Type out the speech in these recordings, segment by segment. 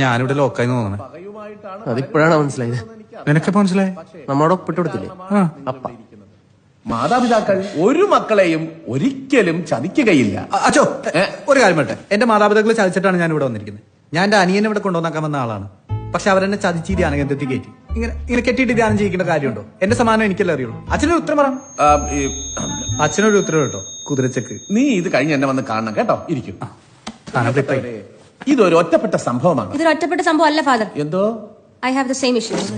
ഞാനിവിടെ ലോക്കായി തോന്നണേ. അതിപ്പോഴാണ് മനസ്സിലായത്. നിനക്കെപ്പോ മനസ്സിലായി? നമ്മളോട് ഒപ്പിട്ട് കൊടുത്തില്ലേ അപ്പ. മാതാപിതാക്കൾ ഒരു മക്കളെയും ഒരിക്കലും ചതിക്കുകയില്ല. അച്ഛോ, ഒരു കാര്യം പറട്ടെ, എന്റെ മാതാപിതാക്കളെ ചതിച്ചിട്ടാണ് ഞാൻ ഇവിടെ വന്നിരിക്കുന്നത്. ഞാൻ എന്റെ അനിയനെ ഇവിടെ കൊണ്ടുവന്നാക്കാൻ വന്ന ആളാണ്. പക്ഷെ അവരെന്നെ ചതിച്ച് ധ്യാനകേന്ദ്രത്തിൽ കയറ്റി. ഇങ്ങനെ കെട്ടിയിട്ട് ധ്യാനം ചെയ്യിക്കേണ്ട കാര്യമുണ്ടോ? എന്റെ സമാനം എനിക്കല്ലേ അറിയുള്ളൂ. അച്ഛനൊരു ഉത്തരം പറ. അച്ഛനൊരു ഉത്തരം കേട്ടോ, കുതിരച്ചക്ക്. നീ ഇത് കഴിഞ്ഞ് എന്നെ വന്ന് കാണണം കേട്ടോ. ഇരിക്കും. സ്ഥാനപ്പെട്ട ഇതൊരു ഒറ്റപ്പെട്ട സംഭവമാണ്. ഇതൊരു ഒറ്റപ്പെട്ട സംഭവം അല്ല ഫാദർ. എന്തോ I have the same issues.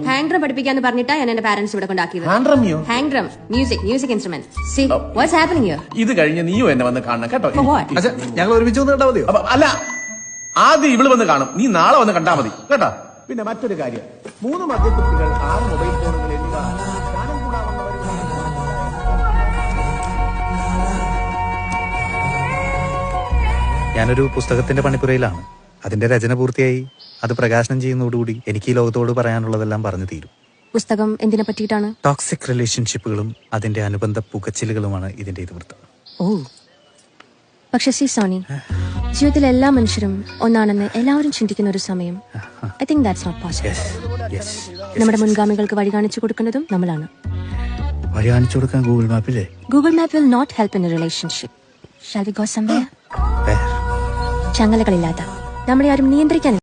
Hang drum പഠിപ്പിക്കാന്ന് പറഞ്ഞിട്ടാ ഞാൻ എന്റെ പാരന്റ്സ് ഇവിടെ കൊണ്ടാക്കിയത്. Hang drum music instrument. See what's happening here? ഇത് കഴിഞ്ഞ് നീയും എന്നെ വന്ന് കാണണം കേട്ടോ. For what? അച്ഛാ, ഞങ്ങൾ ഒരുമിച്ച് വന്ന് കണ്ടാ മതിയോ? അല്ല, ആദ്യം ഇവള് വന്ന് കാണും, നീ നാളെ വന്ന് കണ്ടാ മതി കേട്ടോ. പിന്നെ മറ്റൊരു കാര്യം, 3 മദ്യക്കുപ്പികൾ, 6 മൊബൈൽ ഫോണുകൾ എന്നിവ ധ്യാനം കൂടാവുന്നവർ. ഞാനൊരു പുസ്തകത്തിന്റെ പണിപ്പുരയിലാണ്. അതിന്റെ രചന പൂർത്തിയായി. അത് പ്രകാശനം ചെയ്യുന്നതോടുകൂടി എനിക്ക് ഈ ലോകത്തോട് പറയാനുള്ളതെല്ലാം പറഞ്ഞു തീരും. പുസ്തകം എന്തിനെ പറ്റിയിട്ടാണ്? ടോക്സിക് റിലേഷൻഷിപ്പുകളും അതിന്റെ അനുബന്ധ പുകച്ചിലുകളുമാണ് ഇതിന്റെ ഇതിവൃത്തം. ഓ, പക്ഷെ സി സോണി, ജീവിതത്തിൽ എല്ലാ മനുഷ്യരും ഒന്നാണെന്ന് എല്ലാവരും ചിന്തിക്കുന്ന ഒരു സമയം. I think that's not possible. നമ്മുടെ മുൻഗാമികൾക്ക് വഴി കാണിച്ചു കൊടുക്കേണ്ടതും നമ്മളാണ്. വഴി കാണിച്ചു കൊടുക്കാൻ ഗൂഗിൾ മാപ്പില്ലേ? Google map will not help in a relationship. Shall we go somewhere? ചങ്ങലകളില്ലാത്ത, നമ്മളെ ആരും നിയന്ത്രിക്കാൻ